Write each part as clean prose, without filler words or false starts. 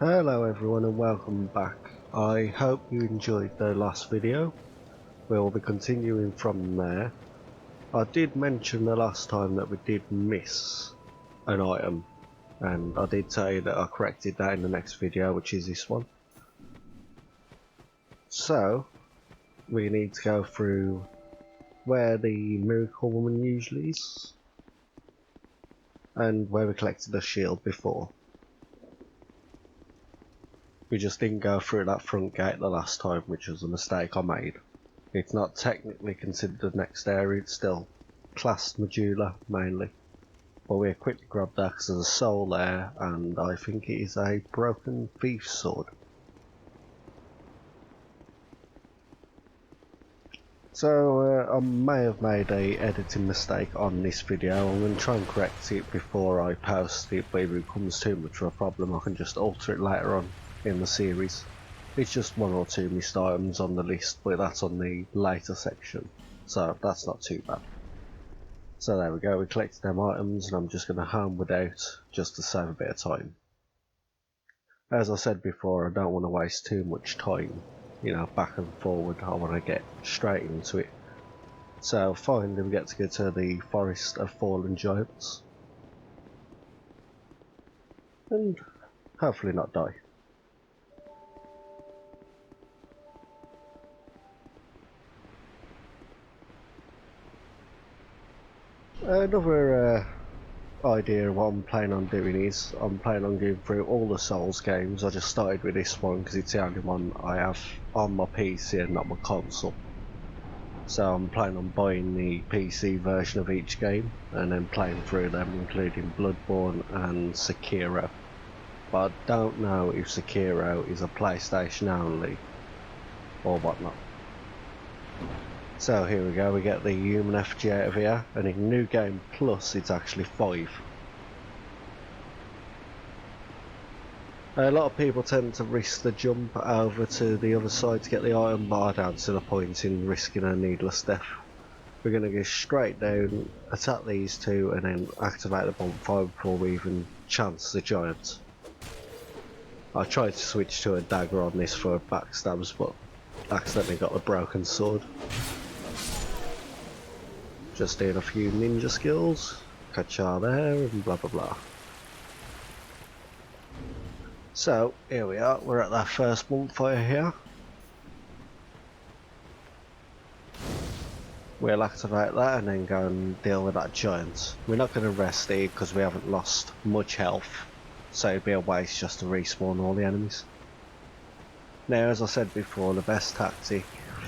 Hello everyone and welcome back. I hope you enjoyed the last video. We'll be continuing from there. I did mention the last time that we did miss an item, and I did say that I corrected that in the next video, which is this one. So we need to go through where the Miracle Woman usually is and where we collected the shield before. We just didn't go through that front gate the last time, which was a mistake I made. It's not technically considered the next area, it's still classed Medulla mainly. But we quickly grabbed that because there's a soul there, and I think it is a broken thief's sword. So I may have made a editing mistake on this video. I'm going to try and correct it before I post it, but if it becomes too much of a problem I can just alter it later on in the series. It's just one or two missed items on the list, but that's on the later section, so that's not too bad. So there we go, we collected them items and I'm just going to hammer it out just to save a bit of time. As I said before, I don't want to waste too much time, you know, back and forward. I want to get straight into it. So finally we get to go to the Forest of Fallen Giants and hopefully not die. Another idea of what I'm planning on doing is I'm planning on going through all the Souls games. I just started with this one because it's the only one I have on my PC and not my console. So I'm planning on buying the PC version of each game and then playing through them, including Bloodborne and Sekiro. But I don't know if Sekiro is a PlayStation only or whatnot. So here we go, we get the human effigy out of here, and in New Game Plus it's actually 5. A lot of people tend to risk the jump over to the other side to get the item, but I don't see the point in risking a needless death. We're going to go straight down, attack these two, and then activate the bonfire before we even chance the giant. I tried to switch to a dagger on this for backstabs, but accidentally got the broken sword. Just doing a few ninja skills, Kacha there, and blah blah blah. So here we are, we're at that first bonfire here. We'll activate that and then go and deal with that giant. We're not going to rest here because we haven't lost much health, so it'd be a waste just to respawn all the enemies. Now, as I said before, the best tactic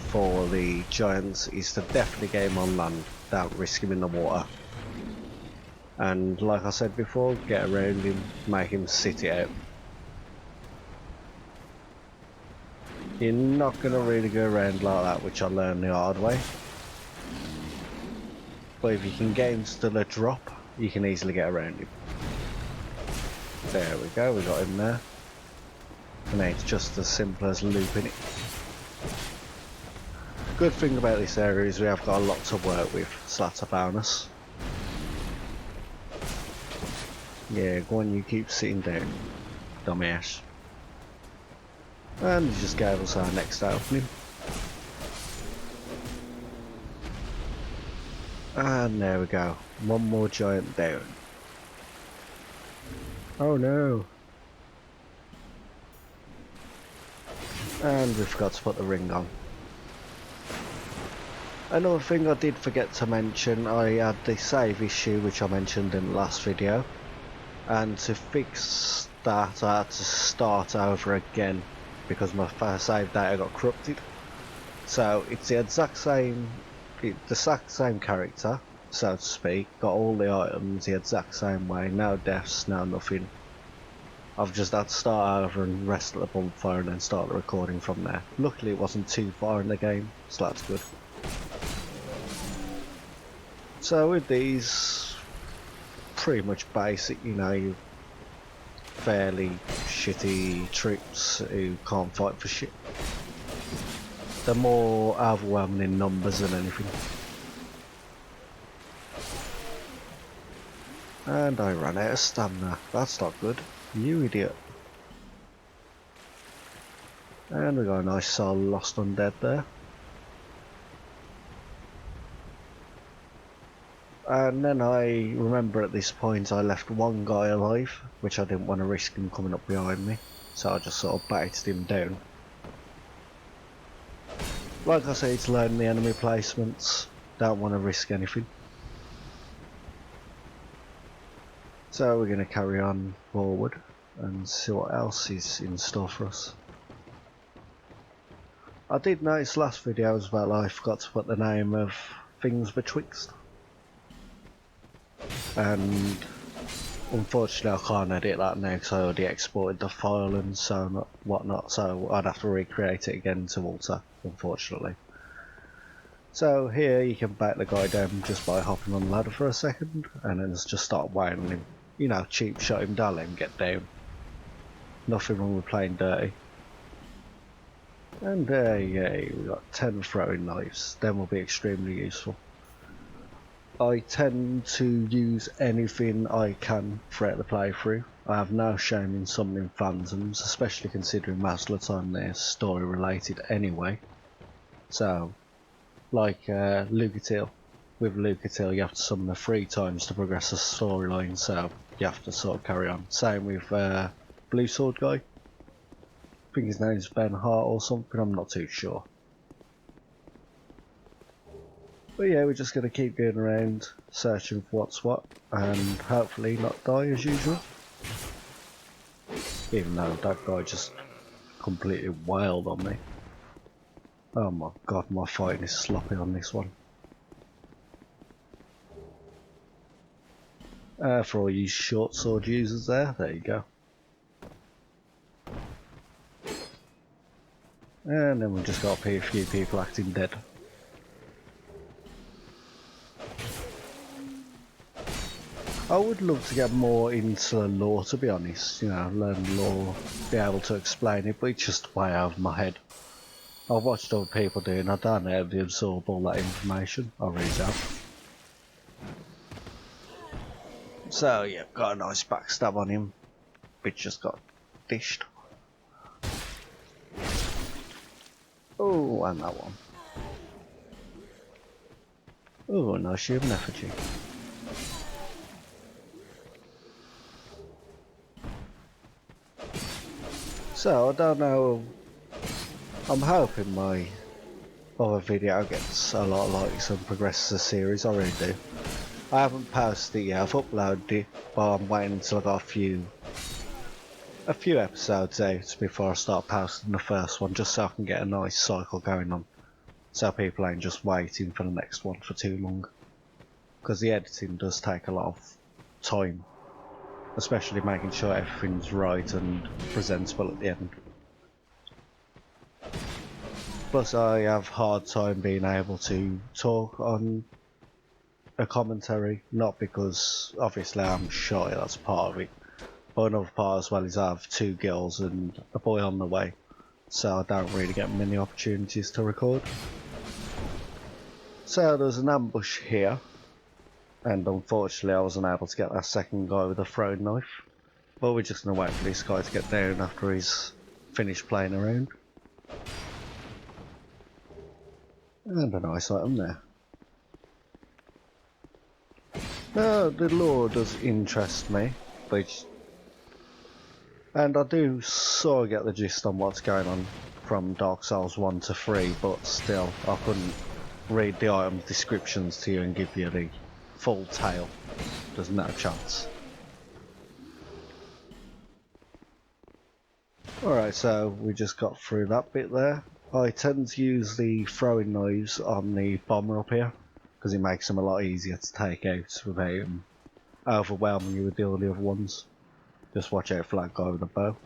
for the giants is to definitely get him on land, don't risk him in the water. And like I said before, get around him, make him sit it out. You're not going to really go around like that, which I learned the hard way. But if you can get him still a drop, you can easily get around him. There we go, we got him there. And it's just as simple as looping it. Good thing about this area is we have got a lot to work with, so that's a bonus. Yeah, go on, you keep sitting down, dumbass. And he just gave us our next opening. And there we go, one more giant down. Oh no. And we forgot to put the ring on. Another thing I did forget to mention, I had the save issue which I mentioned in the last video, and to fix that I had to start over again because my save data got corrupted. So it's the exact same character, so to speak, got all the items the exact same way, no deaths, no nothing. I've just had to start over and rest at the bonfire and then start the recording from there. Luckily it wasn't too far in the game, so that's good. So with these, pretty much basic, you know, fairly shitty troops who can't fight for shit. They're more overwhelming in numbers than anything. And I ran out of stamina, that's not good. You idiot. And we got a nice soul lost undead there. And then I remember at this point I left one guy alive, which I didn't want to risk him coming up behind me, so I just sort of baited him down. Like I say, it's learning the enemy placements, don't want to risk anything. So we're going to carry on forward and see what else is in store for us. I did notice last video as well I forgot to put the name of things betwixt. And unfortunately I can't edit that now because I already exported the file and so whatnot, so I'd have to recreate it again to alter, unfortunately. So here you can back the guy down just by hopping on the ladder for a second and then just start wailing him. You know, cheap shot him down, let him get down. Nothing wrong with playing dirty. And yeah, we got 10 throwing knives, them will be extremely useful. I tend to use anything I can throughout the playthrough. I have no shame in summoning phantoms, especially considering most of the time they're story related anyway. So, like Lucatil. With Lucatil you have to summon her 3 times to progress the storyline, so you have to sort of carry on. Same with Blue Sword guy. I think his name's Ben Hart or something, I'm not too sure. But yeah, we're just going to keep going around searching for what's what and hopefully not die as usual. Even though that guy just completely wailed on me. Oh my god, my fighting is sloppy on this one. For all you short sword users there you go. And then we just got a few people acting dead. I would love to get more into the lore, to be honest, you know, learn the lore, be able to explain it, but it's just way out of my head. I've watched other people doing it, I don't know how to absorb all that information, I really don't. So yeah, got a nice backstab on him, which just got dished. Oh, and that one. Oh, nice human effigy. So, I don't know, I'm hoping my other video gets a lot of likes and progresses the series, I really do. I haven't posted it yet, I've uploaded it, but I'm waiting until I got a few episodes out before I start posting the first one, just so I can get a nice cycle going on. So people ain't just waiting for the next one for too long. Because the editing does take a lot of time. Especially making sure everything's right and presentable at the end. Plus I have hard time being able to talk on a commentary, not because obviously I'm shy, that's part of it. But another part as well is I have 2 girls and a boy on the way. So I don't really get many opportunities to record. So there's an ambush here. And unfortunately I wasn't able to get that second guy with a throwing knife. But we're just going to wait for this guy to get down after he's finished playing around. And a nice item there. Now the lore does interest me, and I do sort of get the gist on what's going on from Dark Souls 1 to 3, but still I couldn't read the item descriptions to you and give you the full tale. There's no chance. Alright, so we just got through that bit there. I tend to use the throwing knives on the bomber up here, because it makes them a lot easier to take out without overwhelming you with all the other ones. Just watch out for that guy with a bow.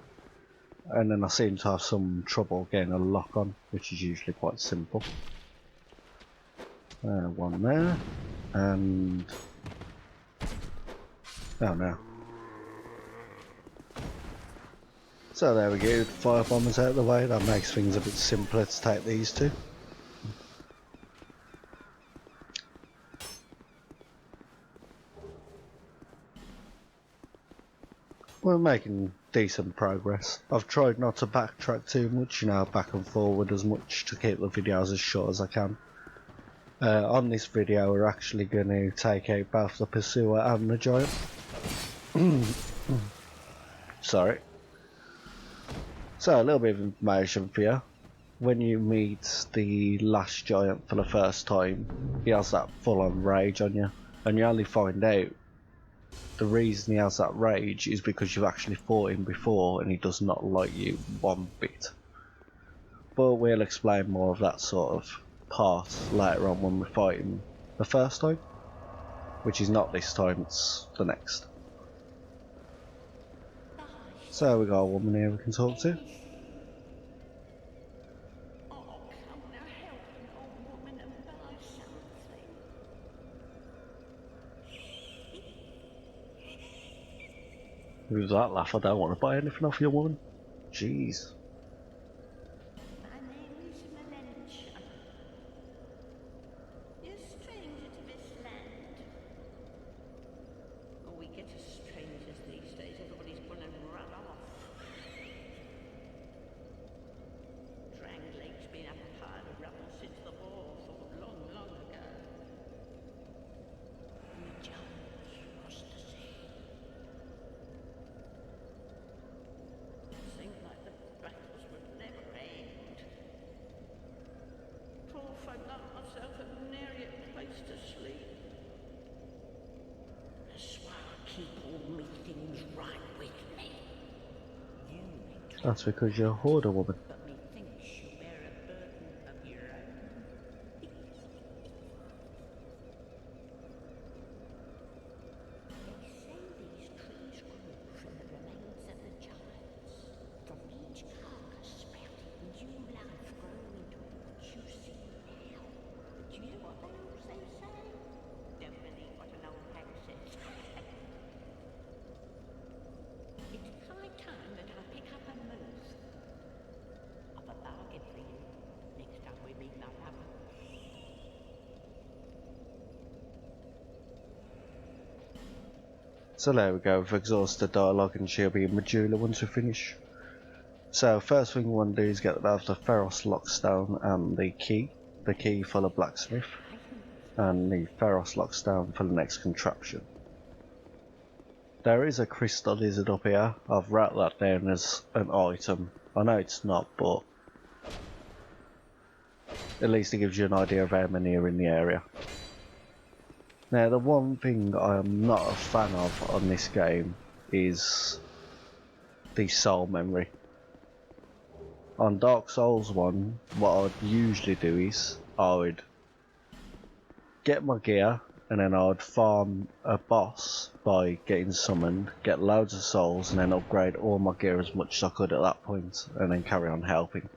And then I seem to have some trouble getting a lock on, which is usually quite simple. One there, and oh no. So there we go, fire bombers out of the way, that makes things a bit simpler to take these two. We're making decent progress. I've tried not to backtrack too much, you know, back and forward as much to keep the videos as short as I can. On this video we're actually going to take out both the pursuer and the giant. Sorry. So a little bit of information for you. When you meet the last giant for the first time, he has that full on rage on you, and you only find out the reason he has that rage is because you've actually fought him before and he does not like you one bit. But we'll explain more of that sort of part later on when we fight him the first time, which is not this time, it's the next. So we got a woman here we can talk to. Who's that laugh? I don't want to buy anything off your woman. Jeez. My name is Melentia. You're a stranger to this land. Oh, we get as strangers these days. Everybody's gone and run off. Dranglake's been up a pile of rubble since the war, fought long, long ago. And the giants crossed the sea. Seemed like the battles would never end. Poor folk like myself have nary a place to sleep. That's why I keep all me things right with me. You may That's because you're a hoarder woman. but methinks you bear a burden of your own. They say these trees grew from the remains of the giants. From each carcass sprouted new life growing into what you see now. Do you know what they also say? Don't believe what an old hag says. It's high time that I pick up and move. I've a bargain for you next time we meet, my lover. So there we go, we've exhausted dialogue and she'll be in Majula once we finish. So first thing we want to do is get both the Ferros Lockstone and the key for the blacksmith, and the Ferros Lockstone for the next contraption. There is a crystal lizard up here. I've wrote that down as an item. I know it's not, but at least it gives you an idea of how many are in the area. Now the one thing I am not a fan of on this game is the soul memory. On Dark Souls 1, what I'd usually do is I would get my gear and then I'd farm a boss by getting summoned, get loads of souls and then upgrade all my gear as much as I could at that point and then carry on helping.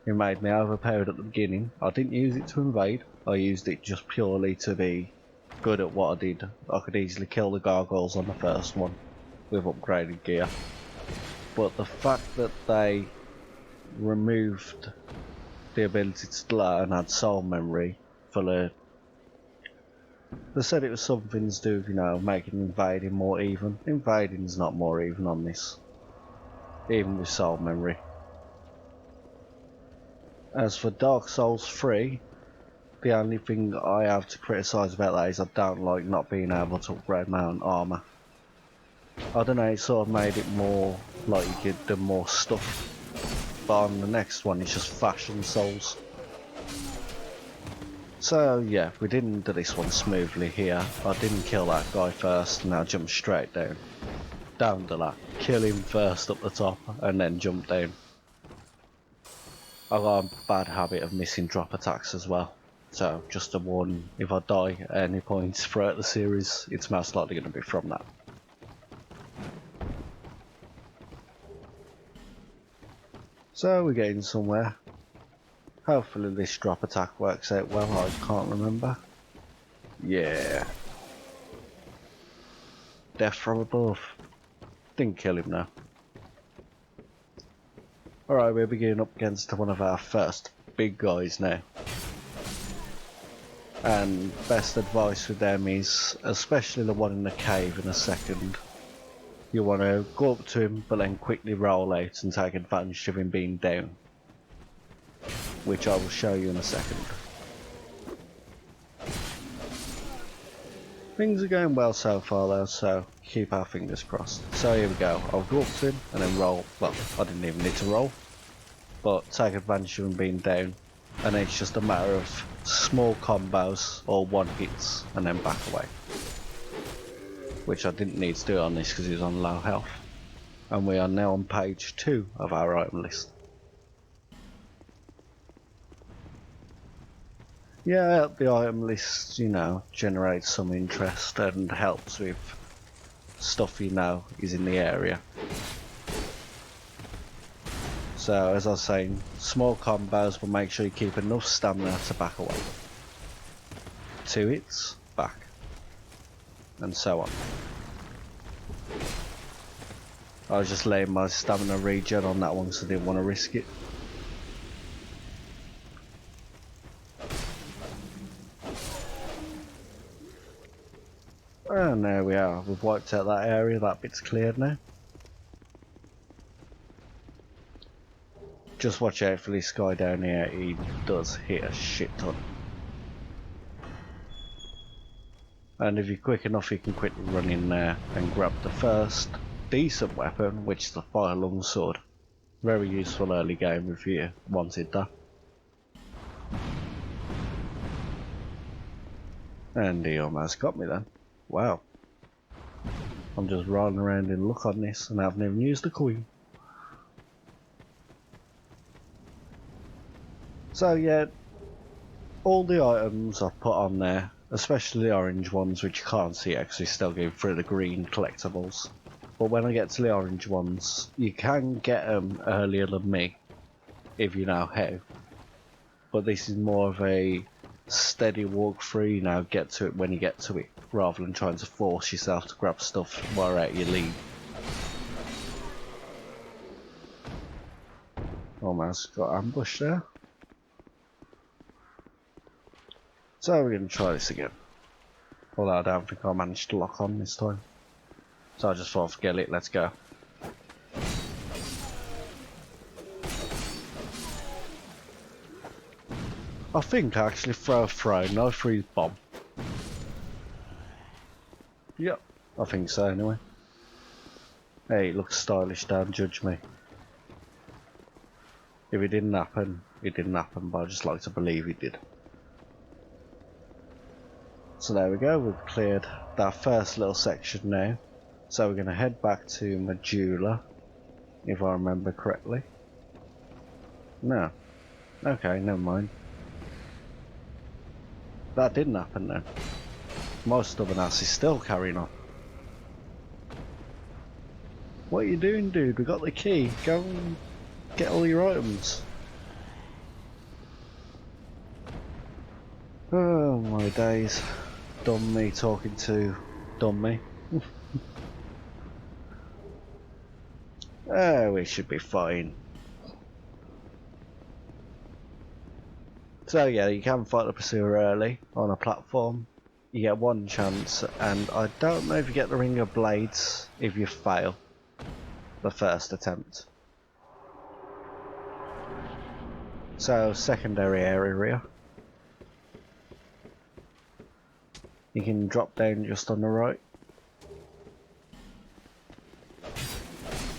It made me overpowered at the beginning. I didn't use it to invade, I used it just purely to be good at what I did. I could easily kill the gargoyles on the first one with upgraded gear. But the fact that they removed the ability to learn and had soul memory for they said it was something to do with, you know, making invading more even. Invading's not more even on this, even with soul memory. As for Dark Souls 3, the only thing I have to criticise about that is I don't like not being able to upgrade my own armour. I don't know, it sort of made it more like you could do more stuff. But on the next one it's just fashion souls. So yeah, we didn't do this one smoothly here. I didn't kill that guy first and I jumped straight down. Down to that. Kill him first up the top and then jump down. I got a bad habit of missing drop attacks as well. So just a warning, if I die at any point throughout the series, it's most likely going to be from that. So we're getting somewhere. Hopefully this drop attack works out well, I can't remember. Yeah. Death from above. Didn't kill him now. Alright, we're beginning up against one of our first big guys now. And best advice with them is, especially the one in the cave in a second, you want to go up to him but then quickly roll out and take advantage of him being down, which I will show you in a second. Things are going well so far though, so keep our fingers crossed. So here we go, I'll go up to him and then roll. Well, I didn't even need to roll, but take advantage of him being down, and it's just a matter of small combos or one hits and then back away. Which I didn't need to do on this because he was on low health. And we are now on page 2 of our item list. Yeah, the item list, you know, generates some interest and helps with stuff you know is in the area. So as I was saying, small combos will make sure you keep enough stamina to back away. 2 hits, back. And so on. I was just letting my stamina regen on that one because I didn't want to risk it. And there we are, we've wiped out that area, that bit's cleared now. Just watch out for this guy down here, he does hit a shit ton. And if you're quick enough you can quickly run in there and grab the first decent weapon, which is the fire longsword. Very useful early game if you wanted that. And he almost got me then. Wow. I'm just rolling around in luck on this and I haven't even used the coin. So yeah, all the items I've put on there, especially the orange ones which you can't see actually still going through the green collectibles. But when I get to the orange ones, you can get them earlier than me, if you know how. But this is more of a steady walk through, you know, get to it when you get to it, rather than trying to force yourself to grab stuff while out your lead. Almost got ambushed there. So we're going to try this again. Although I don't think I managed to lock on this time. So I just thought, forget it, let's go. I think I actually throw a throw, no freeze bomb. Yep, I think so anyway. Hey, it looks stylish, don't judge me. If it didn't happen, it didn't happen, but I just like to believe it did. So there we go, we've cleared that first little section now. So we're going to head back to Medulla, if I remember correctly. No. Okay, never mind. That didn't happen then. My stubborn ass is still carrying on. What are you doing, dude? We got the key. Go and get all your items. Oh my days. Dumb me talking to dumb me. Oh, we should be fine. So yeah, you can fight the pursuer early on a platform. You get one chance, and I don't know if you get the Ring of Blades if you fail the first attempt. So secondary area. You can drop down just on the right.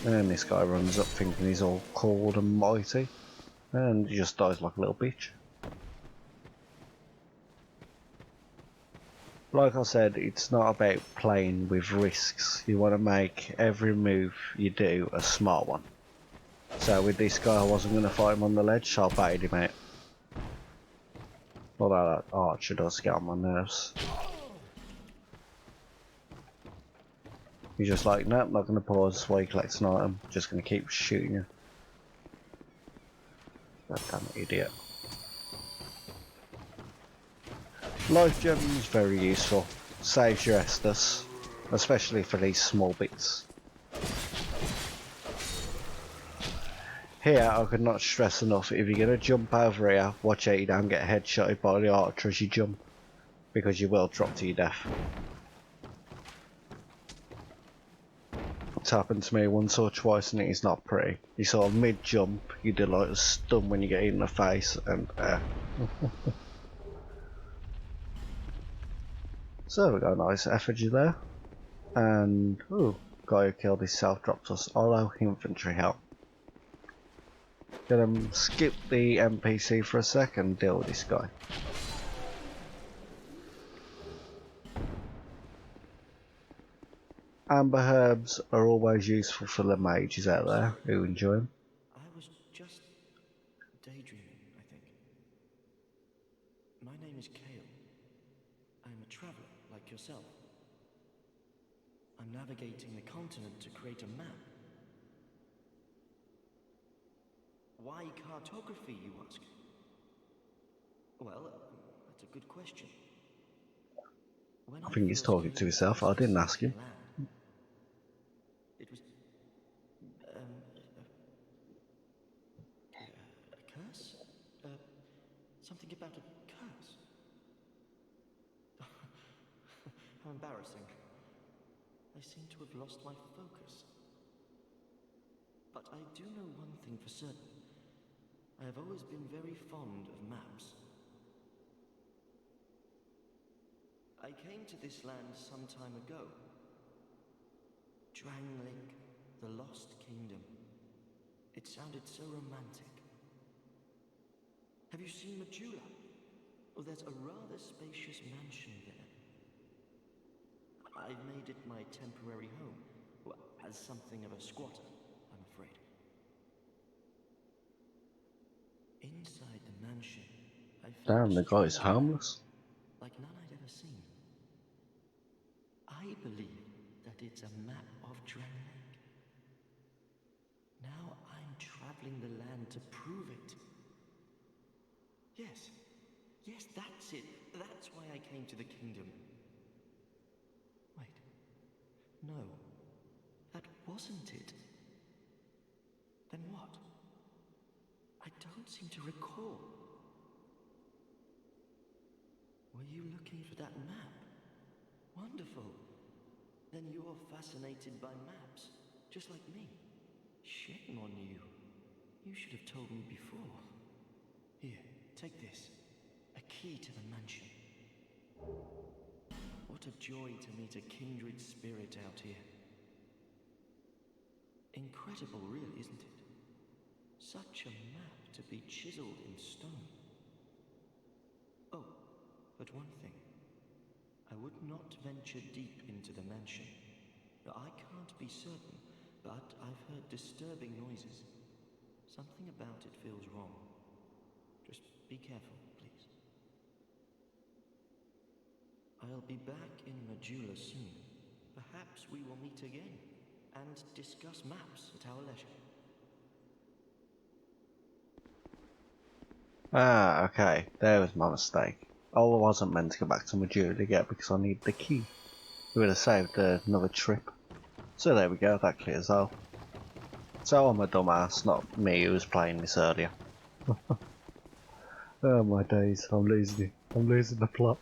And then this guy runs up thinking he's all cold and mighty. And he just dies like a little bitch. Like I said, it's not about playing with risks. You want to make every move you do a smart one. So with this guy I wasn't going to fight him on the ledge, so I baited him out. Although that archer does get on my nerves. He's just like, nope, not going to pause while you collect an item, just going to keep shooting you. God damn idiot. Life gem is very useful, saves your Estus, especially for these small bits. Here I could not stress enough, if you're going to jump over here, watch out you don't get headshotted by the archer as you jump, because you will drop to your death. It's happened to me once or twice and it is not pretty. You sort of mid-jump, you do like a stun when you get hit in the face and So we got a nice effigy there. And, ooh, guy who killed himself dropped us all infantry help. Gonna skip the NPC for a second and deal with this guy. Amber herbs are always useful for the mages out there who enjoy them. I was just daydreaming, I think. My name is Kale. I'm a traveler like yourself. I'm navigating the continent to create a map. Why cartography, you ask? Well, that's a good question. When I think he's first talking came to himself, I across didn't this ask him. land, it was a curse? Something about a curse? How embarrassing. I seem to have lost my focus. But I do know one thing for certain. I have always been very fond of maps. I came to this land some time ago. Drangleic, the Lost Kingdom. It sounded so romantic. Have you seen Majula? Oh, there's a rather spacious mansion there. I've made it my temporary home. Well, as something of a squatter, I'm afraid. Inside the mansion, I found Damn, a the guy's strange map, homeless. like none I'd ever seen. I believe that it's a map of Drangleic. Now I'm traveling the land to prove it. Yes, that's it. That's why I came to the kingdom. Wait, no, that wasn't it. Then what? I don't seem to recall. Were you looking for that map? Wonderful. Then you're fascinated by maps, just like me. Shame on you. You should have told me before. Here, take this. A key to the mansion. What a joy to meet a kindred spirit out here. Incredible, really, isn't it? Such a map to be chiseled in stone. Oh, but one thing. I would not venture deep into the mansion. I can't be certain, but I've heard disturbing noises. Something about it feels wrong. Just be careful, please. I'll be back in Majula soon. Perhaps we will meet again and discuss maps at our leisure. Ah, okay, there was my mistake. I wasn't meant to go back to Majula yet because I need the key. We would have saved another trip. So there we go, that clears out. So I'm a dumbass, not me who was playing this earlier. Oh my days, I'm losing it. I'm losing the plot.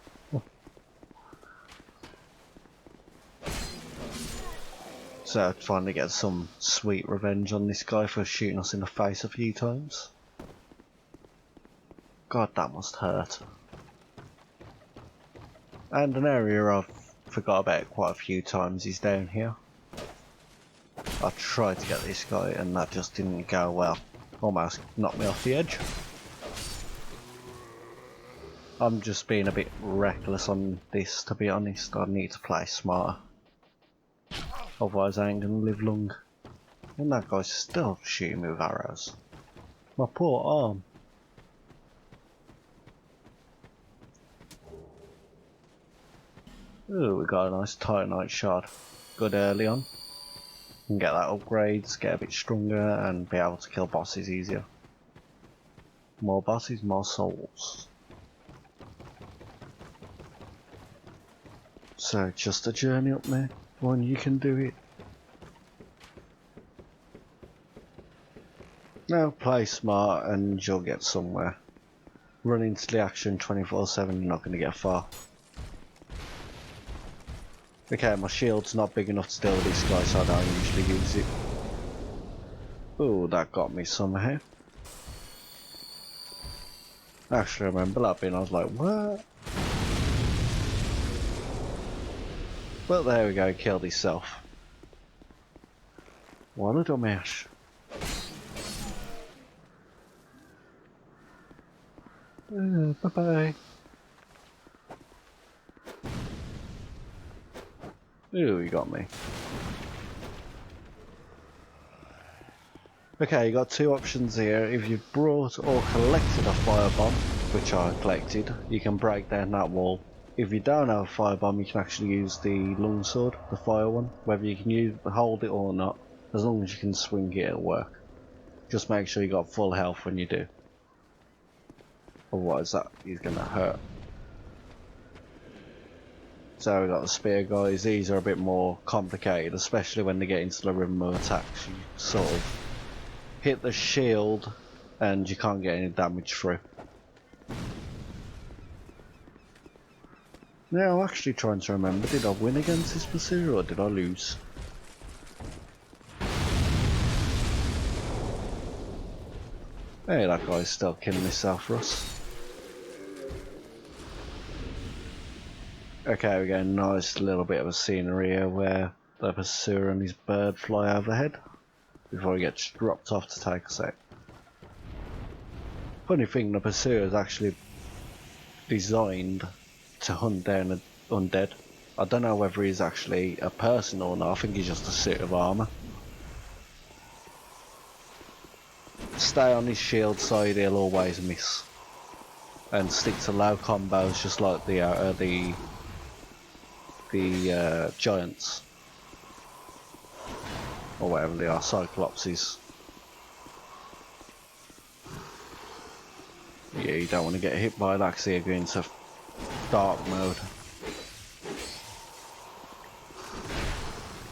So I'd finally get some sweet revenge on this guy for shooting us in the face a few times. God, that must hurt. And an area I've forgot about quite a few times is down here. I tried to get this guy and that just didn't go well. Almost knocked me off the edge. I'm just being a bit reckless on this, to be honest. I need to play smarter. Otherwise I ain't gonna live long. And that guy's still shooting me with arrows. My poor arm. Ooh, we got a nice Titanite shard. Good early on. Can get that upgrades, get a bit stronger, and be able to kill bosses easier. More bosses, more souls. So just a journey up there. One, you can do it. Now play smart and you'll get somewhere. Run into the action 24/7, you're not going to get far. Okay, my shield's not big enough to deal with this guy, so I don't usually use it. Ooh, that got me somehow. Actually, I remember that being, I was like, what? But there we go, killed himself. What a dumbass. Bye-bye. Ooh, he got me. Okay, you got two options here. If you've brought or collected a firebomb, which I collected, you can break down that wall. If you don't have a firebomb, you can actually use the longsword, the fire one. Whether you can hold it or not, as long as you can swing it, it'll work. Just make sure you got full health when you do. Otherwise, that is going to hurt. So we got the spear guys. These are a bit more complicated, especially when they get into the rhythm of attacks. You sort of hit the shield and you can't get any damage through. Now I'm actually trying to remember, did I win against this pursuer or did I lose? Hey, that guy's still killing himself, Russ. Okay, we get a nice little bit of a scenery here where the pursuer and his bird fly overhead before he gets dropped off to take us out. Funny thing, the pursuer is actually designed to hunt down an undead. I don't know whether he's actually a person or not, I think he's just a suit of armour. Stay on his shield side, he'll always miss. And stick to low combos just like the giants. Or whatever they are, cyclopses. Yeah, you don't want to get hit by that because you're going into dark mode.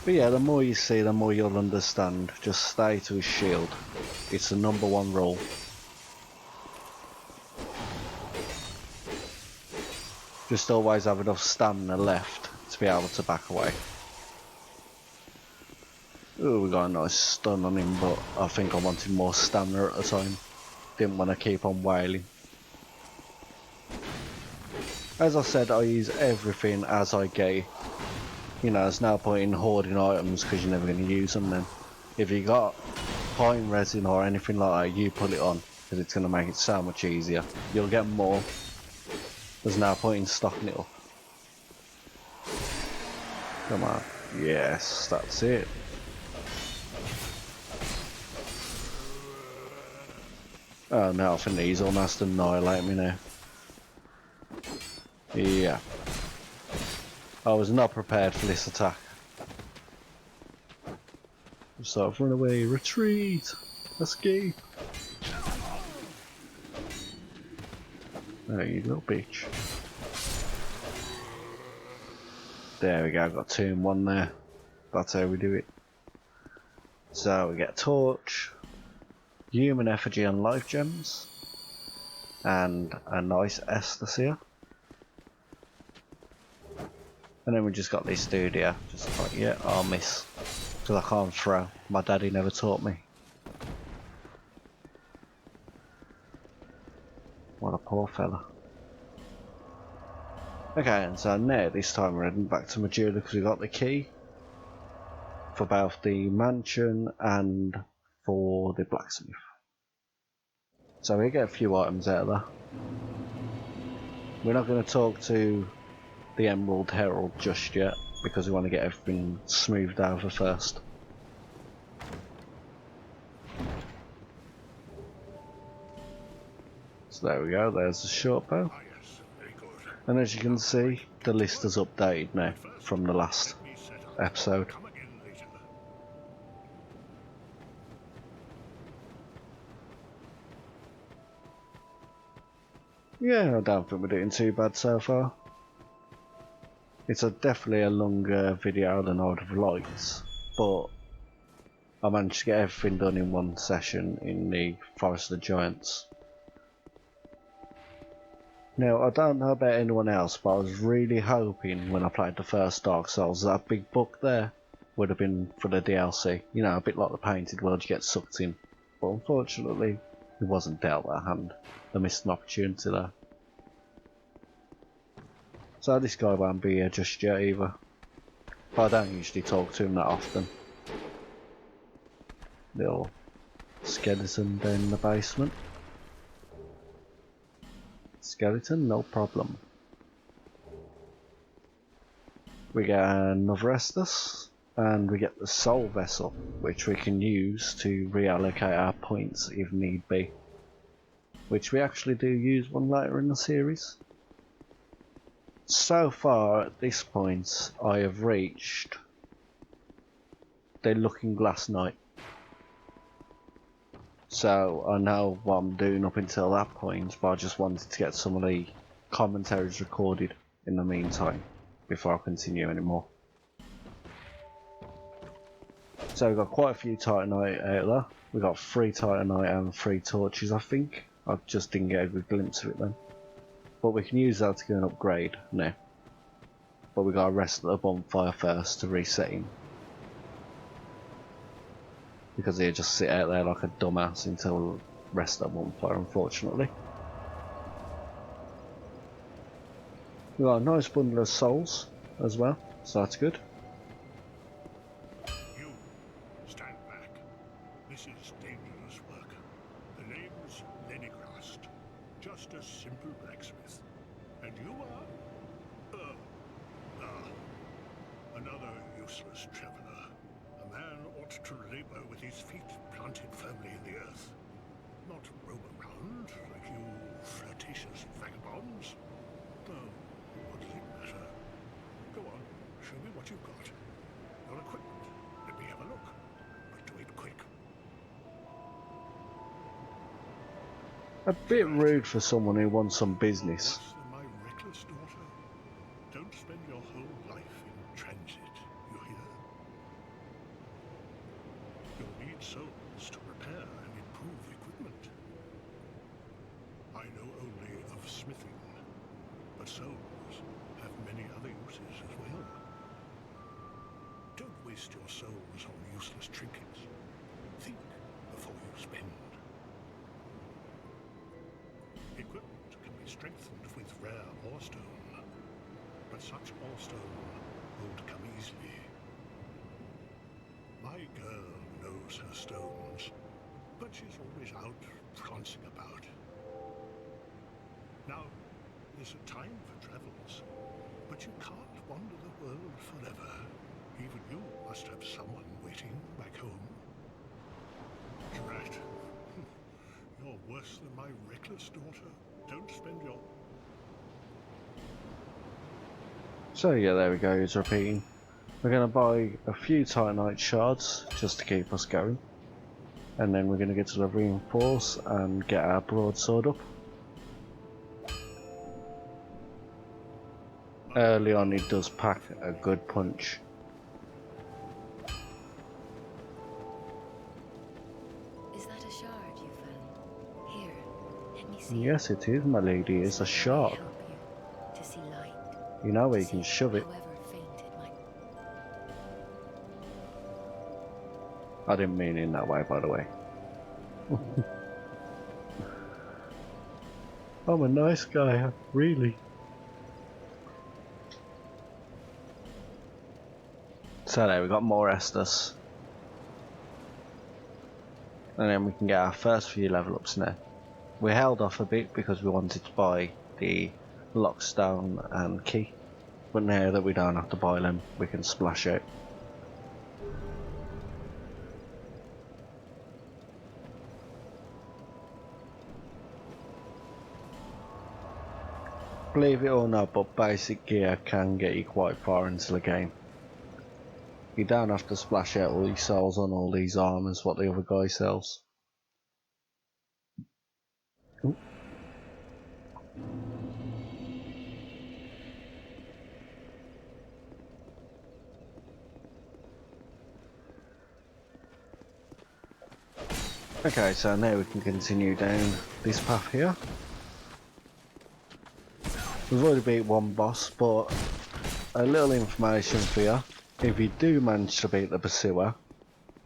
But yeah, the more you see, the more you'll understand. Just stay to his shield. It's the #1 rule. Just always have enough stamina left to be able to back away. Ooh, we got a nice stun on him, but I think I wanted more stamina at the time. Didn't want to keep on wailing. As I said, I use everything as I go. You know, there's no point in hoarding items because you're never going to use them then. If you got pine resin or anything like that, you put it on because it's going to make it so much easier. You'll get more. There's no point in stocking it up. Come on. Yes, that's it. Oh no, I think he's almost annihilate me now. Yeah. I was not prepared for this attack. So run away, retreat, escape. Oh, you little bitch. There we go, I've got 2 in 1 there. That's how we do it. So we get a torch, human effigy and life gems, and a nice Estus here. And then we just got this dude here, just like, yeah, I'll miss. Because I can't throw. My daddy never taught me. What a poor fella. Okay, and so now this time we're heading back to Majula because we got the key for both the mansion and for the blacksmith. So we get a few items out of that. We're not going to talk to the Emerald Herald just yet because we want to get everything smoothed over first. So there we go, there's the short bow. And as you can see, the list is updated now from the last episode. Yeah, I don't think we're doing too bad so far. It's definitely a longer video than I would have liked, but I managed to get everything done in one session in the Forest of the Giants. Now, I don't know about anyone else, but I was really hoping when I played the first Dark Souls that big book there would have been for the DLC. You know, a bit like the Painted World, you get sucked in. But unfortunately, it wasn't dealt that hand. I missed an opportunity there. So this guy won't be here just yet either. But I don't usually talk to him that often. Little skeleton down in the basement. Skeleton, no problem. We get another Estus, and we get the Soul Vessel, which we can use to reallocate our points if need be. Which we actually do use one later in the series. So far at this point, I have reached the Looking Glass Night. So I know what I'm doing up until that point, but I just wanted to get some of the commentaries recorded in the meantime before I continue anymore. So we've got quite a few Titanite out there. We've got 3 Titanite and 3 torches, I think. I just didn't get a good glimpse of it then. But we can use that to go and upgrade now. But we got to rest at the bonfire first to reset him. Because he'll just sit out there like a dumbass until rest at bonfire, unfortunately. We got a nice bundle of souls as well, so that's good. You, stand back. This is dangerous work. The name's Lenigrast. Just a simple blacksmith. And you are? Another useless traveler. A man ought to labor with his feet planted firmly in the earth. Not roam around like you flirtatious vagabonds. Oh, what does it matter? Go on, show me what you've got. Your equipment. Let me have a look. But do it quick. A bit rude for someone who wants some business. Worse than my reckless daughter. Don't spend your whole life in transit, you hear? You'll need souls to repair and improve equipment. I know only of smithing, but souls have many other uses as well. Don't waste your souls on useless trinkets. Think before you spend. Equipment can be strengthened with rare orestone, but such orestone won't come easily. My girl knows her stones, but she's always out prancing about. Now, there's a time for travels, but you can't wander the world forever. Even you must have someone waiting back home. Drat. You're worse than my reckless daughter. Don't spend your... So yeah, there we go, it's repeating. We're going to buy a few Titanite shards just to keep us going. And then we're going to get to the reinforce and get our broadsword up. Early on it does pack a good punch. Is that a shard you found? Here, let me see. Yes it is, my lady, it's a shard. Help you to see light. You know where To you can see shove it. however faint it might. I didn't mean it in that way, by the way. I'm a nice guy, really. So there, we got more Estus. And then we can get our first few level ups now. We held off a bit because we wanted to buy the lockstone and key. But now that we don't have to buy them, we can splash out. Believe it or not, but basic gear can get you quite far into the game. You don't have to splash out all these souls on all these armors what the other guy sells. Ooh. Okay, so now we can continue down this path here. We've already beat one boss, but a little information for you. If you do manage to beat the pursuer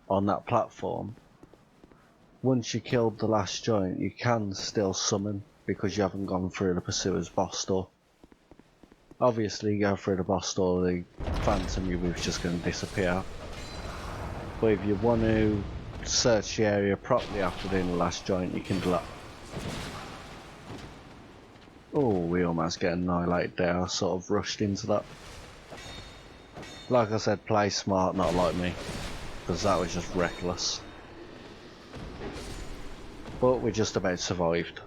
on that platform, once you killed the last giant, you can still summon because you haven't gone through the pursuer's boss door. Obviously, you go through the boss door, the phantom you with is just going to disappear. But if you want to search the area properly after doing the last giant, you can do that. Oh, we almost get annihilated there. I sort of rushed into that. Like I said, play smart, not like me, because that was just reckless. But we just about survived.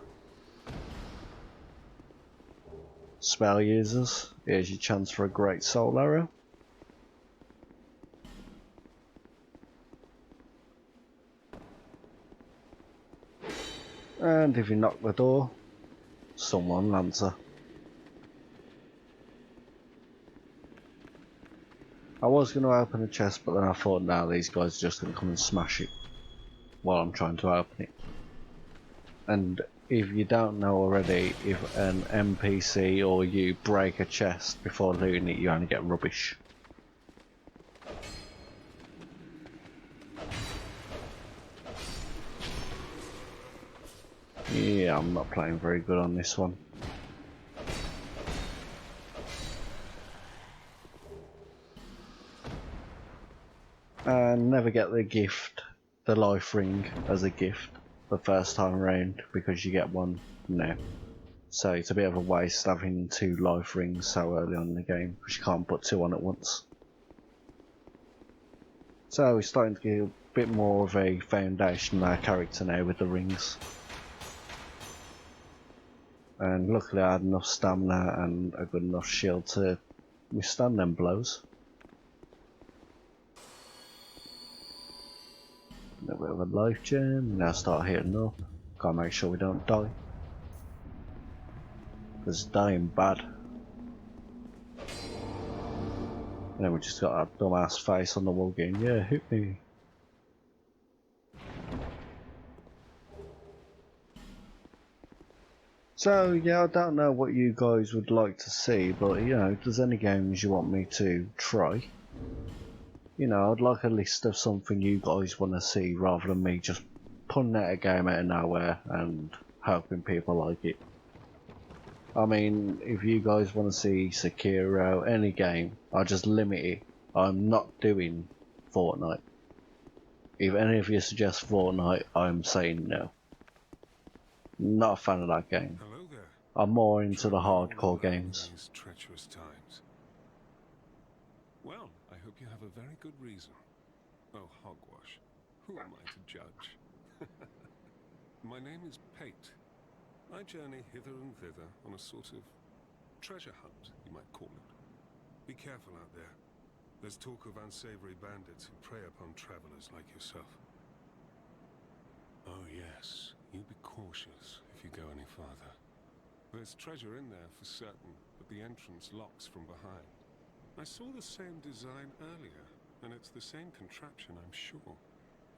Spell users, here's your chance for a great soul arrow. And if you knock the door, someone answer. I was going to open a chest, but then I thought, now these guys are just going to come and smash it while I'm trying to open it. And if you don't know already, if an NPC or you break a chest before looting it, you only get rubbish. Yeah, I'm not playing very good on this one. And never get the gift, the life ring as a gift the first time around, because you get one now. So it's a bit of a waste having 2 life rings so early on in the game, because you can't put 2 on at once. So we're starting to get a bit more of a foundation of our character now with the rings. And luckily I had enough stamina and a good enough shield to withstand them blows. A bit of a life gem, now start hitting up. Gotta make sure we don't die. Because dying bad. And then we just got that dumbass face on the wall going, yeah, hit me. So yeah, I don't know what you guys would like to see, but you know, if there's any games you want me to try, you know, I'd like a list of something you guys want to see rather than me just putting out a game out of nowhere and hoping people like it. I mean, if you guys want to see Sekiro, any game, I'll just limit it. I'm not doing Fortnite. If any of you suggest Fortnite, I'm saying no. Not a fan of that game. Hello there. I'm more into the Traveling hardcore all alone games. in these treacherous times. Well, I hope you have a very good reason. Oh, hogwash. Who am I to judge? My name is Pate. I journey hither and thither on a sort of treasure hunt, you might call it. Be careful out there. There's talk of unsavory bandits who prey upon travelers like yourself. Oh yes, you be cautious if you go any farther. There's treasure in there for certain, but the entrance locks from behind. I saw the same design earlier, and it's the same contraption, I'm sure.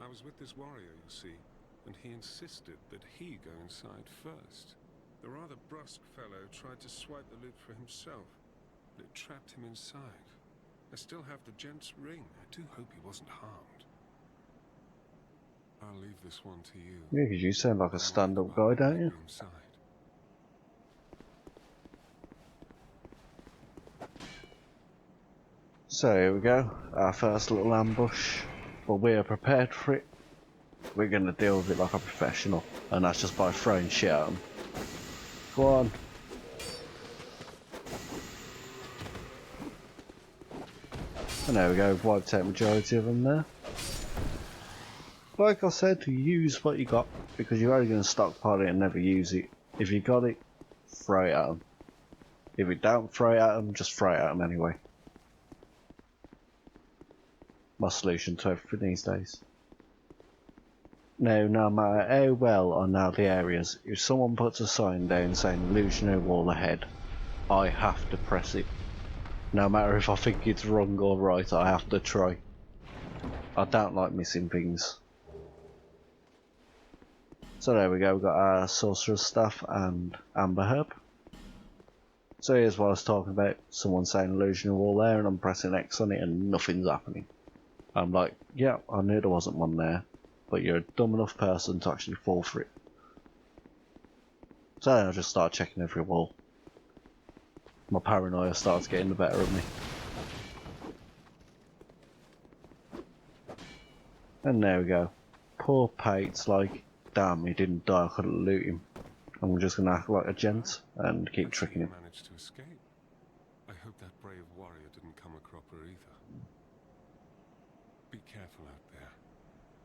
I was with this warrior, you see, and he insisted that he go inside first. The rather brusque fellow tried to swipe the loot for himself, but it trapped him inside. I still have the gent's ring. I do hope he wasn't harmed. I'll leave this one to you. Yeah, because you sound like a stand-up guy, don't you? Inside. So here we go, our first little ambush. But we are prepared for it. We're going to deal with it like a professional, and that's just by throwing shit at them. Go on. And there we go, wiped out majority of them there. Like I said, use what you got, because you're only going to stockpile it and never use it. If you got it, throw it at them. If you don't throw it at them, just throw it at them anyway. My solution to everything these days. Now, no matter how well I know the areas, if someone puts a sign down saying illusionary wall ahead, I have to press it. No matter if I think it's wrong or right, I have to try. I don't like missing things. So there we go, we've got our sorcerer's staff and amber herb. So here's what I was talking about. Someone saying illusionary wall there, and I'm pressing X on it and nothing's happening. I'm like, yeah, I knew there wasn't one there, but you're a dumb enough person to actually fall for it. So I just started checking every wall. My paranoia starts getting the better of me. And there we go. Poor Pate's like, damn, he didn't die, I couldn't loot him. I'm just gonna act like a gent and keep tricking him. Managed to escape. I hope that brave warrior didn't come a cropper either. Be careful out there.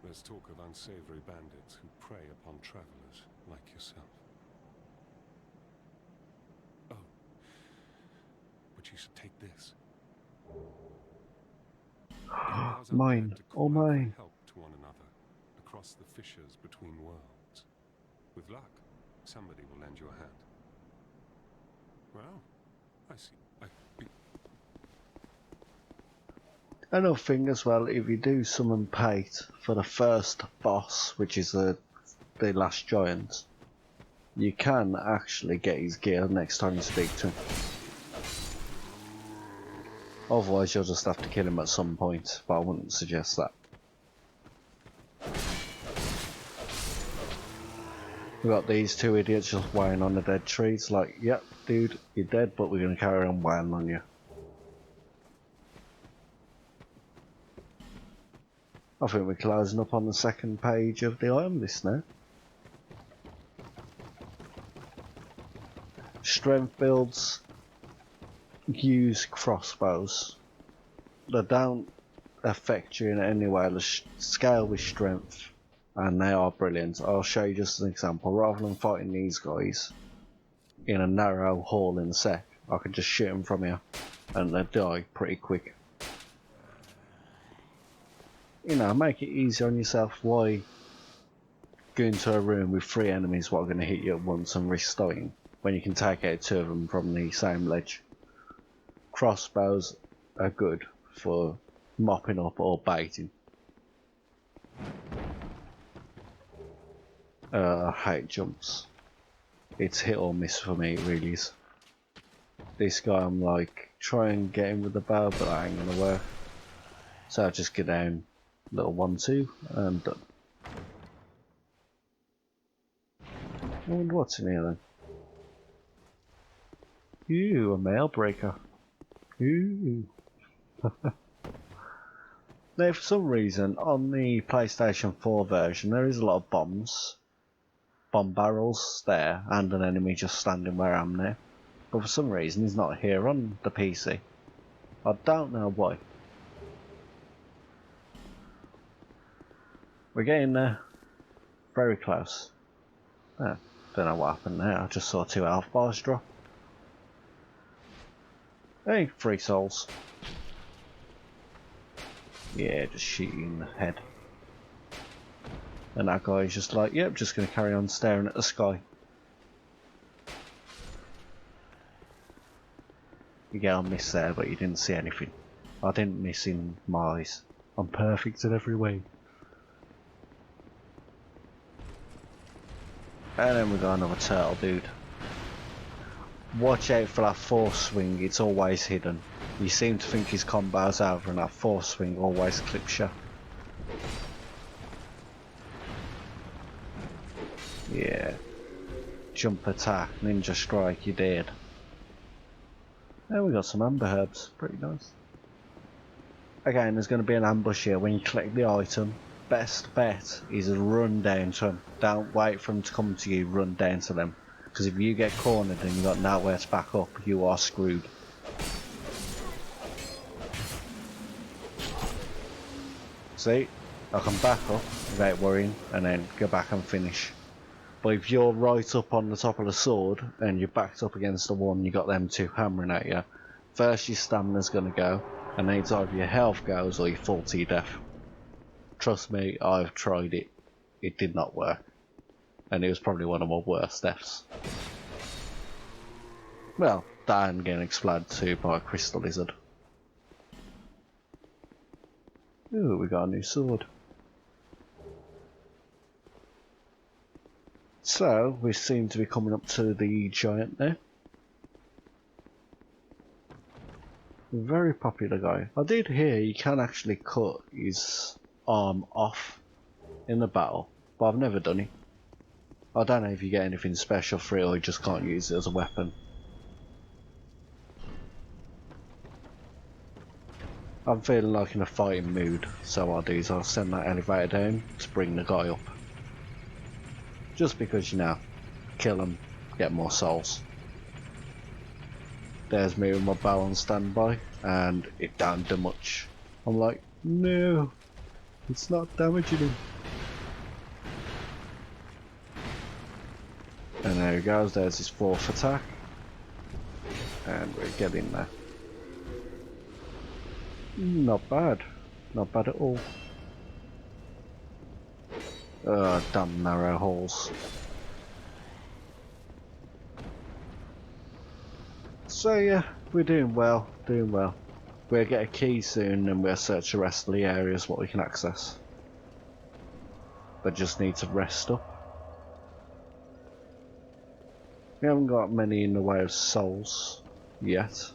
There's talk of unsavory bandits who prey upon travelers like yourself. Oh, but you should take this. It allows Mine, undead to all call out for mine. help to one another across the fissures between worlds. With luck, somebody will lend you a hand. Well, I see. Another thing as well, if you do summon Pate for the first boss, which is the last giant, you can actually get his gear next time you speak to him. Otherwise you'll just have to kill him at some point, but I wouldn't suggest that. We got these two idiots just weighing on the dead trees, like, yep, dude, you're dead, but we're gonna carry on weighing on you. I think we're closing up on the second page of the item list now. Strength builds use crossbows. They don't affect you in any way. They scale with strength, and they are brilliant. I'll show you just an example. Rather than fighting these guys in a narrow hall in a sec, I can just shoot them from here, and they die pretty quick. You know, make it easier on yourself. Why go into a room with 3 enemies what are going to hit you at once and risk dying when you can take out 2 of them from the same ledge? Crossbows are good for mopping up or baiting. I hate jumps. It's hit or miss for me, it really is. This guy, I'm like, try and get him with the bow, but that ain't gonna work. So I just get down little 1-2 and done. I wonder what's in here then. Ooh, a mail breaker. Ooh. Now, for some reason, on the PlayStation 4 version, there is a lot of bombs. Bomb barrels there, and an enemy just standing where I am now. But for some reason, he's not here on the PC. I don't know why. We're getting there. Very close. Don't know what happened there. I just saw 2 health bars drop. Hey, 3 souls. Yeah, just shooting in the head. And that guy's just like, yep, just gonna carry on staring at the sky. You get a miss there, but you didn't see anything. I didn't miss in my eyes. I'm perfect in every way. And then we got another turtle dude. Watch out for that force swing, it's always hidden. You seem to think his combo's over and that force swing always clips you. Yeah. Jump attack, ninja strike, you're dead. There we got some amber herbs, pretty nice. Again, there's going to be an ambush here when you collect the item. Best bet is run down to them. Don't wait for them to come to you, run down to them. Because if you get cornered and you've got nowhere to back up, you are screwed. See? I can back up without worrying and then go back and finish. But if you're right up on the top of the sword and you're backed up against the wall and you got them 2 hammering at you, first your stamina's going to go, and then it's either your health goes or you fall to your death. Trust me, I've tried it. It did not work. And it was probably one of my worst deaths. Well, that and getting exploded too by a crystal lizard. Ooh, we got a new sword. So, we seem to be coming up to the giant now. Very popular guy. I did hear you can actually cut his arm off in the battle, but I've never done it. I don't know if you get anything special for it or you just can't use it as a weapon. I'm feeling like in a fighting mood, so what I'll do is I'll send that elevator down to bring the guy up. Just because, you know, kill him, get more souls. There's me with my bow on standby, and it don't do much. I'm like, no, it's not damaging him. And there he goes, there's his 4th attack. And we're getting there. Not bad. Not bad at all. Damn narrow holes. So yeah, we're doing well, doing well. We'll get a key soon and we'll search the rest of the areas what we can access. But just need to rest up. We haven't got many in the way of souls yet,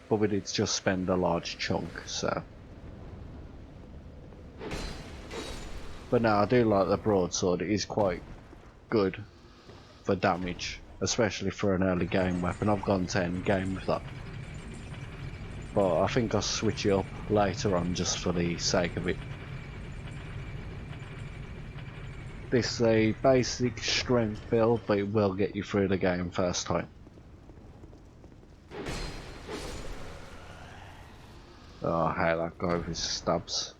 but we did just spend a large chunk, so. But no, I do like the broadsword. It is quite good for damage, especially for an early game weapon. I've gone 10 game with that, but I think I'll switch it up later on just for the sake of it. This is a basic strength build, but it will get you through the game first time. Oh, I hate that guy with his stabs.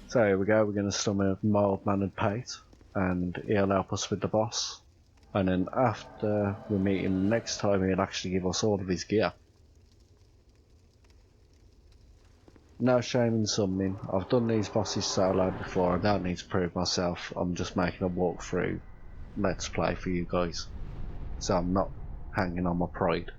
So here we go, we're going to summon a mild-mannered Pate, and he'll help us with the boss. And then after we meet him next time, he'll actually give us all of his gear. No shame in summoning. I've done these bosses solo before, I don't need to prove myself. I'm just making a walkthrough let's play for you guys. So I'm not hanging on my pride.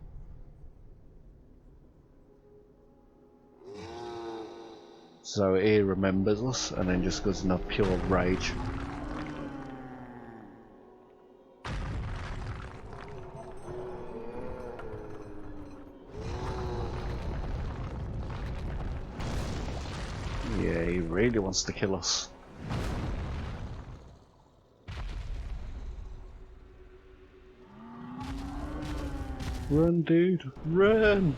So he remembers us and then just goes in a pure rage. Yeah, he really wants to kill us. Run, dude, run!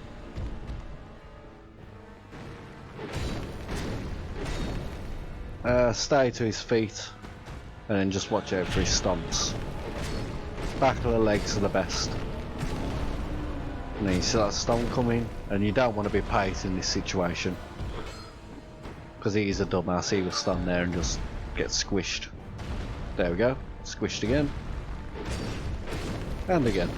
Stay to his feet and then just watch out for his stomps. Back of the legs are the best. And then you see that stomp coming, and you don't want to be Pate in this situation. Because he is a dumbass, he will stand there and just get squished. There we go, squished again. And again.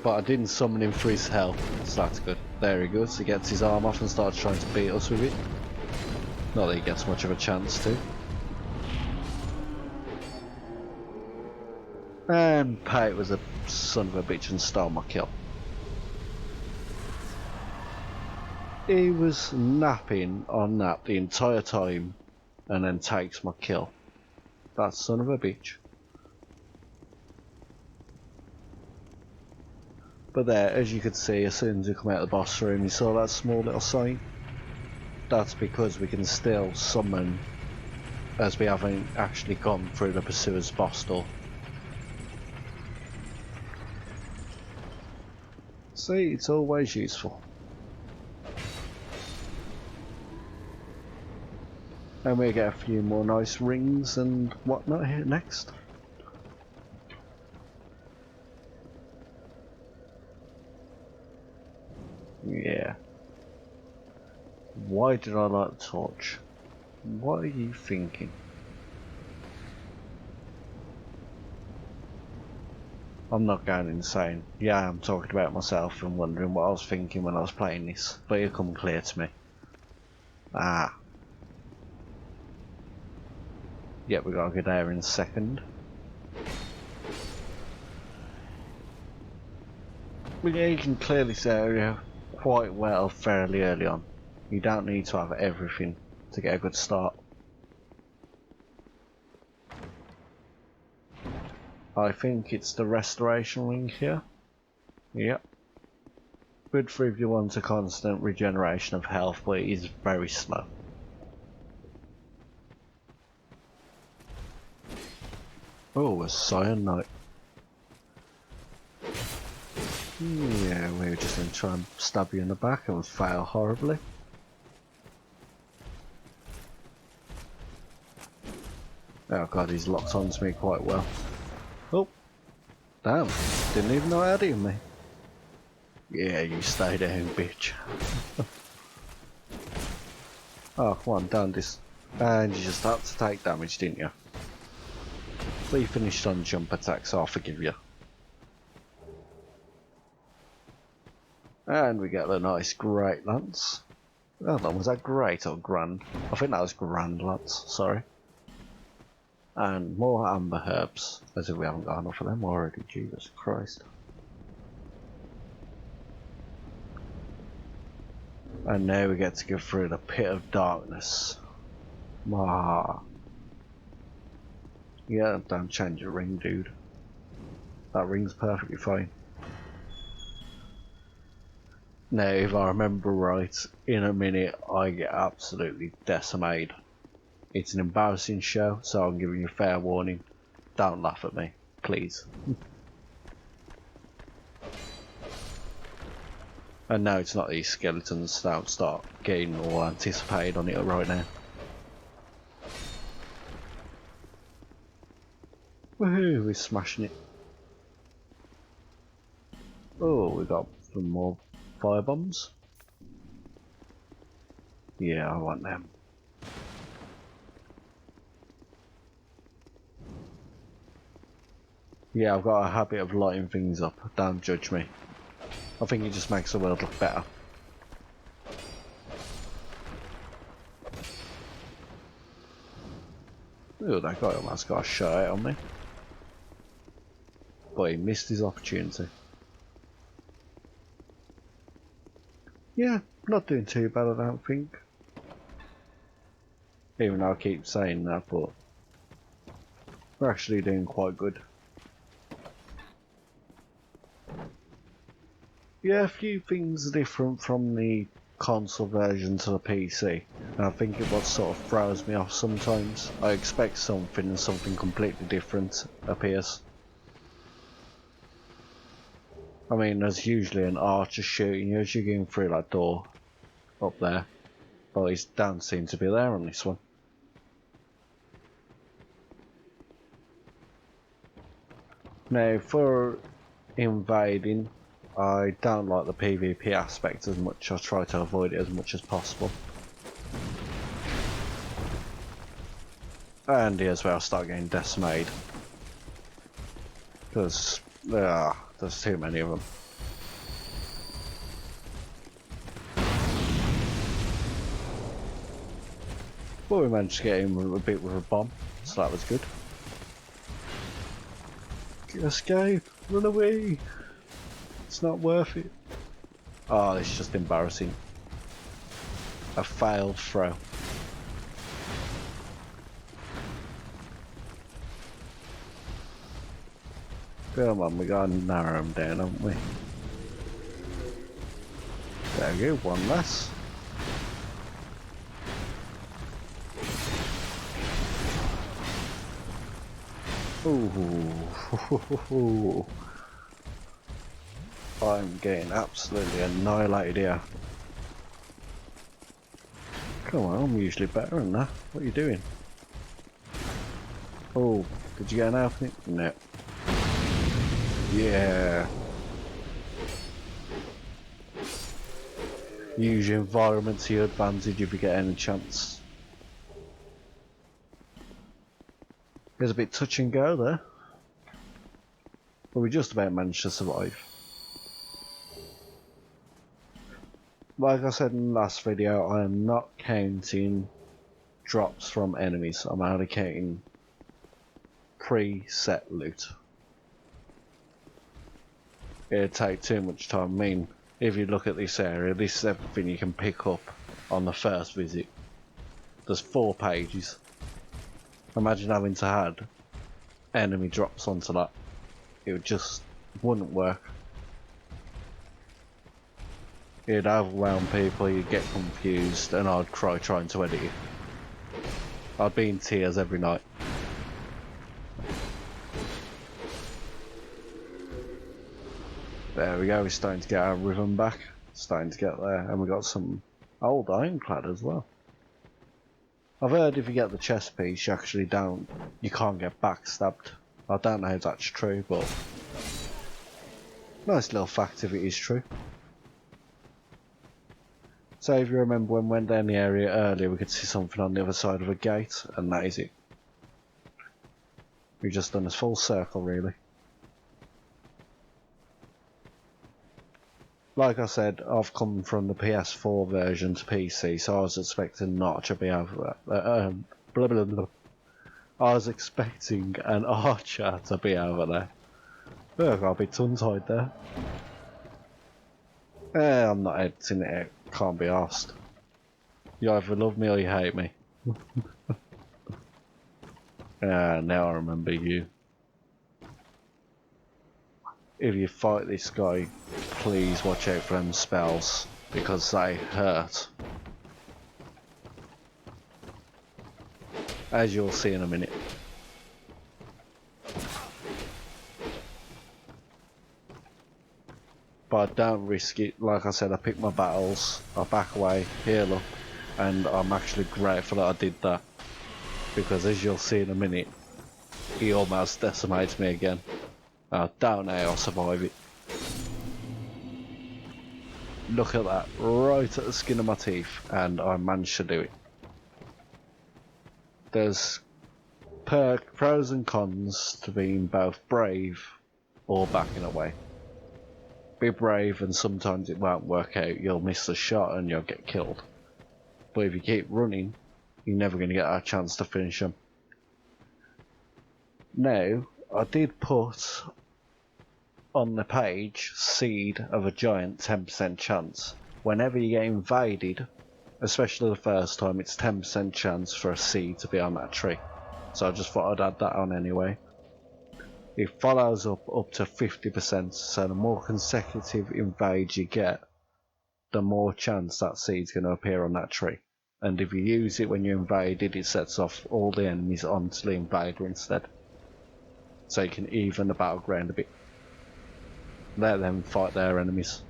But I didn't summon him for his health, so that's good. There he goes, he gets his arm off and starts trying to beat us with it. Not that he gets much of a chance to. And Pate was a son of a bitch and stole my kill. He was napping on that the entire time and then takes my kill. That son of a bitch. But there, as you could see, as soon as you come out of the boss room, you saw that small little sign. That's because we can still summon as we haven't actually gone through the Pursuer's boss door. See, it's always useful. And we get a few more nice rings and whatnot here next. Yeah. Why did I like the torch? What are you thinking? I'm not going insane. Yeah, I'm talking about myself and wondering what I was thinking when I was playing this, but it'll come clear to me. Ah. Yep, we gotta go there in a second. But yeah, you can clear this area quite well fairly early on. You don't need to have everything to get a good start. I think it's the restoration ring here. Yep. Good for if you want a constant regeneration of health, but it is very slow. Oh, a cyanide. Yeah, we were just going to try and stab you in the back and fail horribly. Oh god, he's locked onto me quite well. Oh, damn, didn't even know how to hit me. Yeah, you stay down, bitch. Oh, come on, down this. And you just had to take damage, didn't you? But you finished on jump attack, so I'll forgive you. And we get a nice great lance. Hold on, was that great or grand? I think that was grand lance, sorry. And more amber herbs, as if we haven't got enough of them already, Jesus Christ. And now we get to go through the pit of darkness. Ah. Yeah, don't change your ring, dude. That ring's perfectly fine. Now, if I remember right, in a minute I get absolutely decimated. It's an embarrassing show, so I'm giving you fair warning. Don't laugh at me, please. And no, it's not these skeletons. Don't start getting all anticipated on it right now. Woohoo, we're smashing it. Oh, we got some more fire bombs. Yeah, I want them. Yeah, I've got a habit of lighting things up. Don't judge me. I think it just makes the world look better. Ooh, that guy almost got a shot out on me. But he missed his opportunity. Yeah, not doing too bad, I don't think. Even though I keep saying that, but we're actually doing quite good. Yeah, a few things are different from the console version to the PC, and I think it what sort of throws me off sometimes. I expect something and something completely different appears. I mean, there's usually an archer shooting you as you're going through that door up there, but he don't seem to be there on this one. Now, for invading, I don't like the PvP aspect as much. I try to avoid it as much as possible. And as well, start getting decimated. Because there's too many of them. But we managed to get him a bit with a bomb, so that was good. Escape! Run away! It's not worth it. Oh, this is just embarrassing. A failed throw. Come on, we gotta narrow him down, haven't we? There we go, one less. Ooh. I'm getting absolutely annihilated here. Come on, I'm usually better than that. What are you doing? Oh, did you get an opening? No. Yeah. Use your environment to your advantage if you get any chance. There's a bit touch and go there. But we just about managed to survive. Like I said in the last video, I am not counting drops from enemies. I'm only counting pre-set loot. It'd take too much time. I mean, if you look at this area, this is everything you can pick up on the first visit. There's 4 pages. Imagine having to add enemy drops onto that. It just wouldn't work. It'd overwhelm people, you'd get confused, and I'd cry trying to edit it. I'd be in tears every night. There we go, we're starting to get our rhythm back. Starting to get there, and we got some old ironclad as well. I've heard if you get the chest piece, you can't get backstabbed. I don't know if that's true, but nice little fact if it is true. So if you remember when we went down the area earlier, we could see something on the other side of a gate, and that is it. We've just done a full circle, really. Like I said, I've come from the PS4 version to PC, so I was expecting not to be over blah, blah, blah. I was expecting an archer to be over there. Oh, I got a bit tongue-tied there. I'm not editing it out. Can't be arsed. You either love me or you hate me. Now I remember you. If you fight this guy, please watch out for them spells, because they hurt. As you'll see in a minute. But I don't risk it. Like I said, I pick my battles, I back away, heal up, and I'm actually grateful that I did that. Because as you'll see in a minute, he almost decimates me again. I don't know how I'll survive it. Look at that, right at the skin of my teeth, and I managed to do it. There's pros and cons to being both brave or backing away. Be brave and sometimes it won't work out, you'll miss the shot and you'll get killed. But if you keep running, you're never going to get a chance to finish them. Now, I did put on the page, seed of a giant 10% chance. Whenever you get invaded, especially the first time, it's 10% chance for a seed to be on that tree. So I just thought I'd add that on anyway. It follows up to 50%, so the more consecutive invades you get, the more chance that seed's going to appear on that tree. And if you use it when you invaded, it sets off all the enemies onto the invader instead. So you can even the battleground a bit. Let them fight their enemies.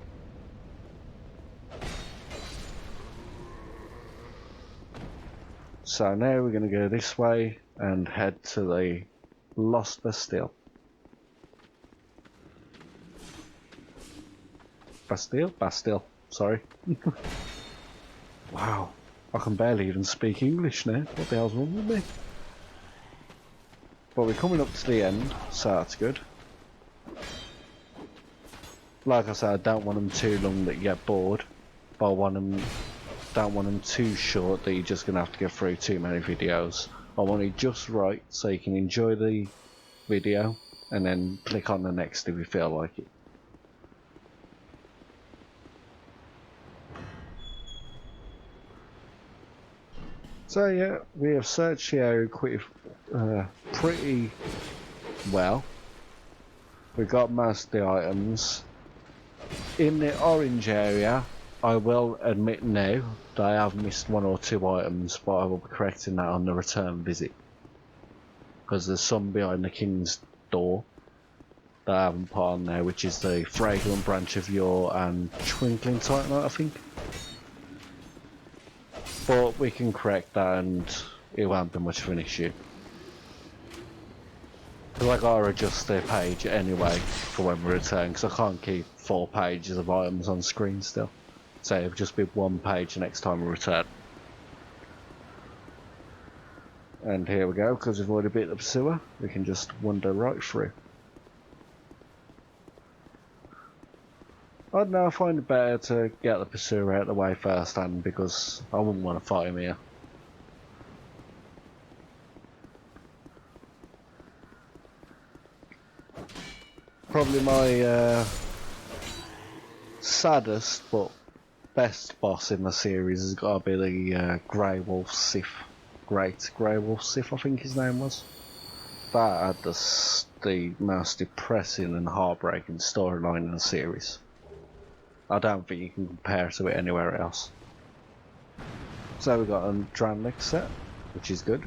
So now we're going to go this way and head to the Lost Bastille. Bastille, sorry. Wow, I can barely even speak English now. What the hell's wrong with me? But we're coming up to the end, so that's good. Like I said, I don't want them too long that you get bored, but don't want them too short that you're just going to have to get through too many videos. I want it just right so you can enjoy the video and then click on the next if you feel like it. So yeah, we have searched the area pretty well. We got most of the items. In the orange area, I will admit now that I have missed one or two items, but I will be correcting that on the return visit. Because there's some behind the King's door that I haven't put on there, which is the Fragrant Branch of Yore and Twinkling Titanite, I think. But we can correct that and it won't be much of an issue. Because I gotta adjust the page anyway for when we return, because I can't keep 4 pages of items on screen still. So it'll just be 1 page the next time we return. And here we go, because we've already bit the pursuer, we can just wander right through. I don't know, I find it better to get the pursuer out of the way first hand, because I wouldn't want to fight him here. Probably my saddest but best boss in the series has got to be the Grey Wolf Sith. Great Grey Wolf Sith, I think his name was. That had the most depressing and heartbreaking storyline in the series. I don't think you can compare to it anywhere else. So we've got a Dranlik set, which is good.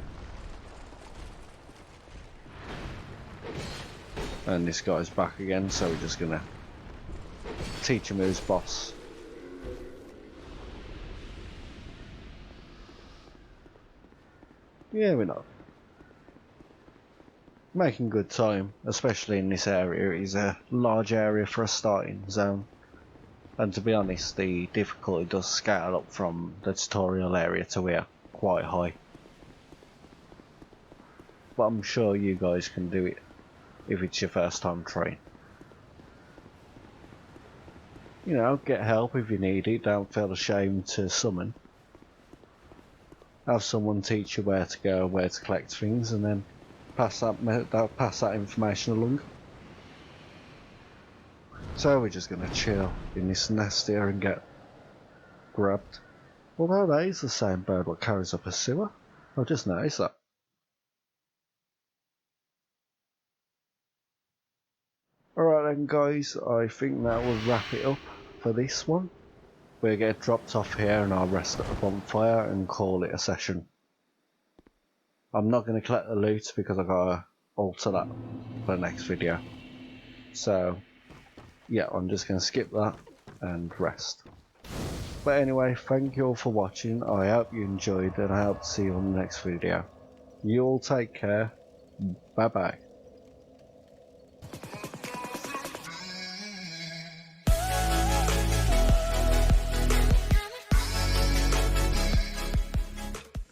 And this guy's back again, so we're just gonna teach him who's boss. Yeah, we're not making good time, especially in this area. It is a large area for a starting zone. And to be honest, the difficulty does scale up from the tutorial area to here quite high. But I'm sure you guys can do it if it's your first time trying. You know, get help if you need it, don't feel ashamed to summon. Have someone teach you where to go, where to collect things, and then pass that information along. So we're just gonna chill in this nest here and get grabbed. Although that is the same bird what carries up a sewer. I just noticed that. Alright then guys, I think that will wrap it up for this one. We'll get dropped off here and I'll rest at the bonfire and call it a session. I'm not going to collect the loot because I've got to alter that for the next video. So yeah, I'm just going to skip that and rest. But anyway, thank you all for watching. I hope you enjoyed and I hope to see you on the next video. You all take care. Bye bye.